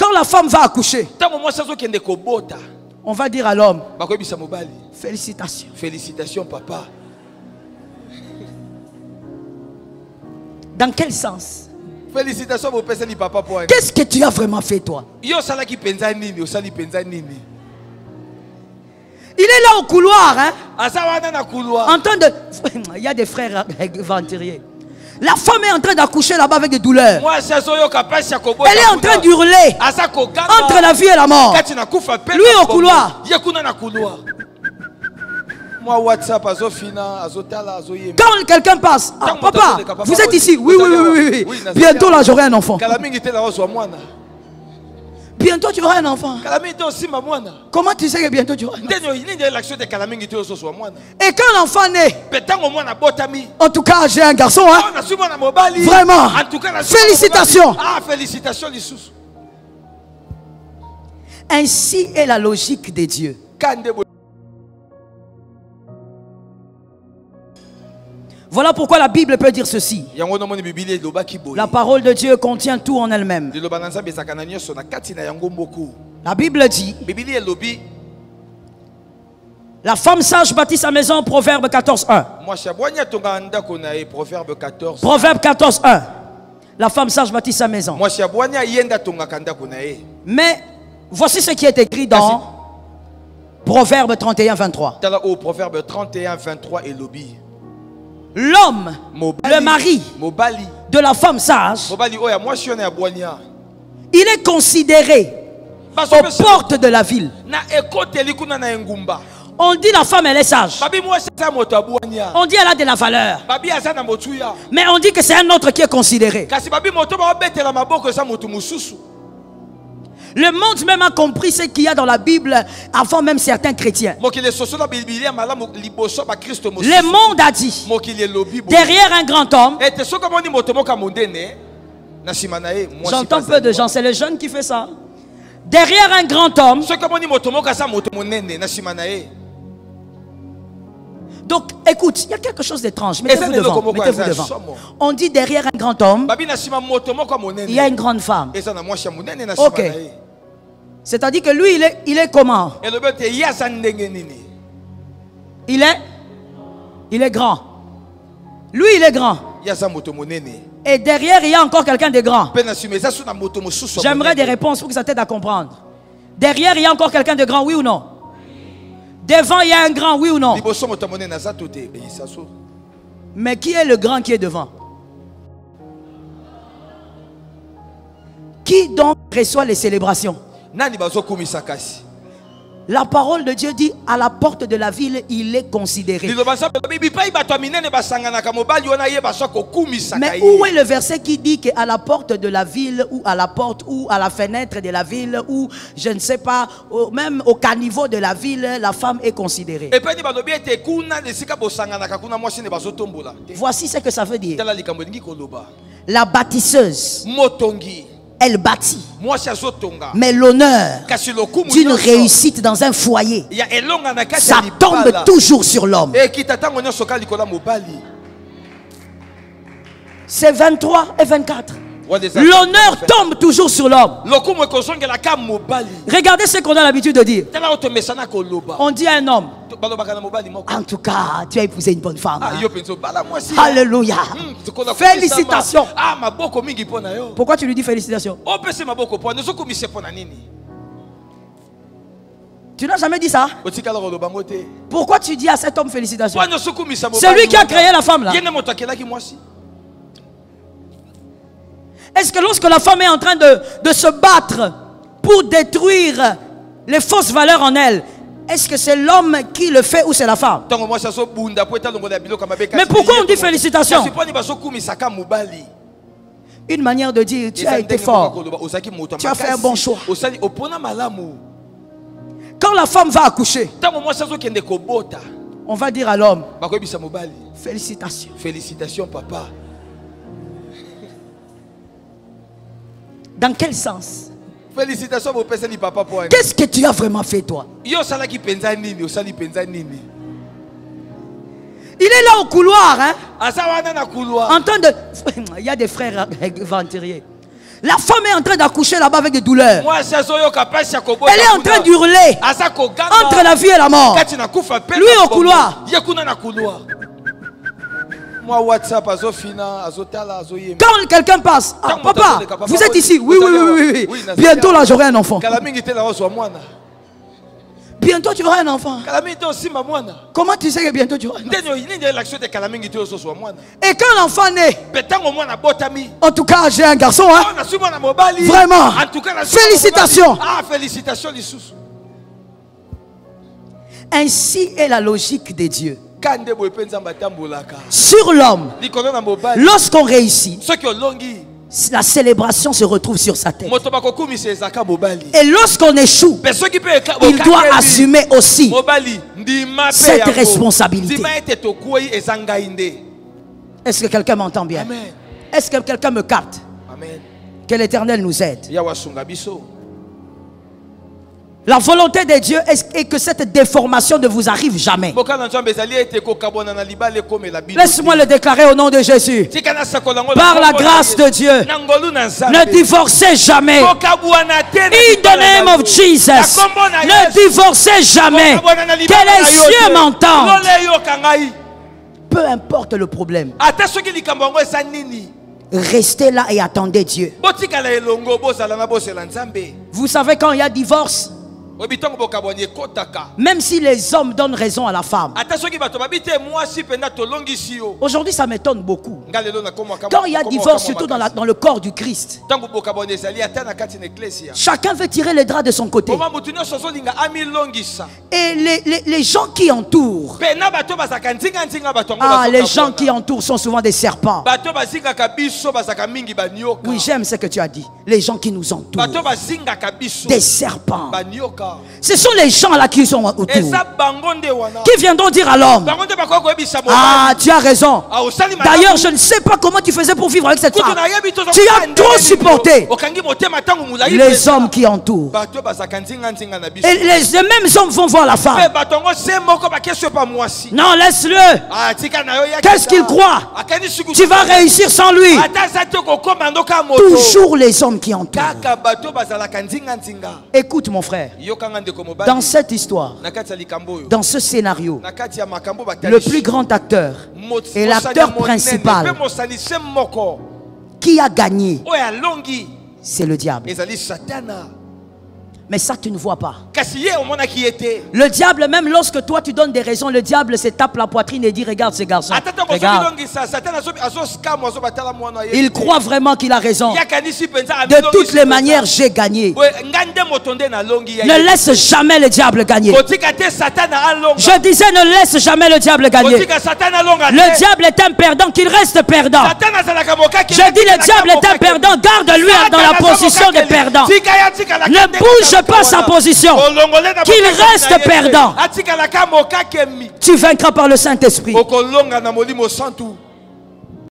Quand la femme va accoucher, on va dire à l'homme, félicitations. Félicitations, papa. Dans quel sens? Félicitations, mon père, papa. Qu'est-ce que tu as vraiment fait, toi? Il est là au couloir, hein? En train de... Il y a des frères aventuriers. La femme est en train d'accoucher là-bas avec des douleurs. Elle est en train d'hurler entre la vie et la mort. Lui au couloir. Quand quelqu'un passe, ah, papa, vous êtes ici? Oui, oui, oui, oui. Bientôt là, j'aurai un enfant. Bientôt tu auras un enfant. Comment tu sais que bientôt tu auras un enfant? Et quand l'enfant naît, en tout cas j'ai un garçon, hein? Vraiment. Félicitations. Ainsi est la logique de Dieu. Voilà pourquoi la Bible peut dire ceci. La parole de Dieu contient tout en elle-même. La Bible dit, la femme sage bâtit sa maison, Proverbe 14.1. Proverbe 14.1. La femme sage bâtit sa maison. Mais voici ce qui est écrit dans Proverbe 31.23. L'homme, le mari de la femme sage, il est considéré aux portes de la ville. On dit la femme elle est sage. On dit elle a de la valeur. Mais on dit que c'est un autre qui est considéré. Le monde même a compris ce qu'il y a dans la Bible avant même certains chrétiens. Le monde a dit, derrière un grand homme, j'entends peu de gens, c'est les jeunes qui font ça. Derrière un grand homme, donc écoute, il y a quelque chose d'étrange. Mettez-vous devant, mettez-vous devant. On dit derrière un grand homme, il y a une grande femme. Ok. C'est-à-dire que lui, il est comment? Il est grand. Lui, il est grand. Et derrière, il y a encore quelqu'un de grand. J'aimerais des réponses pour que ça t'aide à comprendre. Derrière, il y a encore quelqu'un de grand, oui ou non? Devant, il y a un grand, oui ou non? Mais qui est le grand qui est devant? Qui donc reçoit les célébrations? La parole de Dieu dit, à la porte de la ville, il est considéré. Mais où est le verset qui dit qu'à la porte de la ville, ou à la porte, ou à la fenêtre de la ville, ou je ne sais pas, même au caniveau de la ville, la femme est considérée? Voici ce que ça veut dire. La bâtisseuse, elle bâtit. Mais l'honneur d'une réussite dans un foyer, ça tombe toujours sur l'homme. C'est 23 et 24. L'honneur tombe toujours sur l'homme. Regardez ce qu'on a l'habitude de dire. On dit à un homme, en tout cas, tu as épousé une bonne femme. Alléluia. Félicitations. Pourquoi tu lui dis félicitations? Tu n'as jamais dit ça? Pourquoi tu dis à cet homme félicitations? C'est lui qui a créé la femme là. Est-ce que lorsque la femme est en train de se battre pour détruire les fausses valeurs en elle, est-ce que c'est l'homme qui le fait ou c'est la femme? Mais pourquoi on dit félicitations? Une manière de dire, tu as été fort. Tu as fait un bon choix. Quand la femme va accoucher, on va dire à l'homme, félicitations. Félicitations, papa. Dans quel sens? Félicitations, mon père, papa. Qu'est-ce que tu as vraiment fait, toi? Il est là au couloir, hein? En train de... Il y a des frères aventuriers. La femme est en train d'accoucher là-bas avec des douleurs. Elle est en train d'hurler entre la vie et la mort. Lui au couloir. Quand quelqu'un passe, ah, papa, vous êtes ici. Oui, oui, oui, oui. Bientôt là, j'aurai un enfant. Bientôt tu auras un enfant. Comment tu sais que bientôt tu auras un enfant? Et quand l'enfant naît, en tout cas j'ai un garçon, hein? Vraiment. Félicitations. Ainsi est la logique de Dieu sur l'homme. Lorsqu'on réussit, la célébration se retrouve sur sa tête. Et lorsqu'on échoue, il doit assumer aussi cette responsabilité. Est-ce que quelqu'un m'entend bien? Est-ce que quelqu'un me capte? Que l'Éternel nous aide. La volonté de Dieu est que cette déformation ne vous arrive jamais. Laisse-moi le déclarer au nom de Jésus. Par la grâce de Dieu, ne divorcez jamais. In the name of Jesus, ne divorcez jamais. Que les cieux m'entendent. Peu importe le problème, restez là et attendez Dieu. Vous savez, quand il y a divorce, même si les hommes donnent raison à la femme, aujourd'hui ça m'étonne beaucoup. Quand il y a divorce, surtout dans le corps du Christ, chacun veut tirer les draps de son côté. Et les gens qui entourent, les gens qui entourent sont souvent des serpents. Oui, j'aime ce que tu as dit. Les gens qui nous entourent, des serpents. Ce sont les gens là qui sont autour, qui viendront dire à l'homme: ah, tu as raison. D'ailleurs, je ne sais pas comment tu faisais pour vivre avec cette femme. Tu as trop supporté. Les hommes qui entourent, et les mêmes hommes vont voir la femme. Non, laisse-le. Qu'est-ce qu'il croit? Tu vas réussir sans lui. Toujours les hommes qui entourent. Écoute mon frère, dans cette histoire, dans ce scénario, le plus grand acteur et l'acteur principal qui a gagné, c'est le diable. Mais ça tu ne vois pas. Le diable, même lorsque toi tu donnes des raisons, le diable se tape la poitrine et dit: regarde ce garçon, regarde. Il croit vraiment qu'il a raison. De toutes les manières, j'ai gagné. Ne laisse jamais le diable gagner. Je disais, ne laisse jamais le diable gagner. Le diable est un perdant, qu'il reste perdant. Je dis, le diable est un perdant, garde-lui dans la position de perdant. Ne bouge pas sa position, qu'il reste perdant. Tu vaincras par le Saint-Esprit.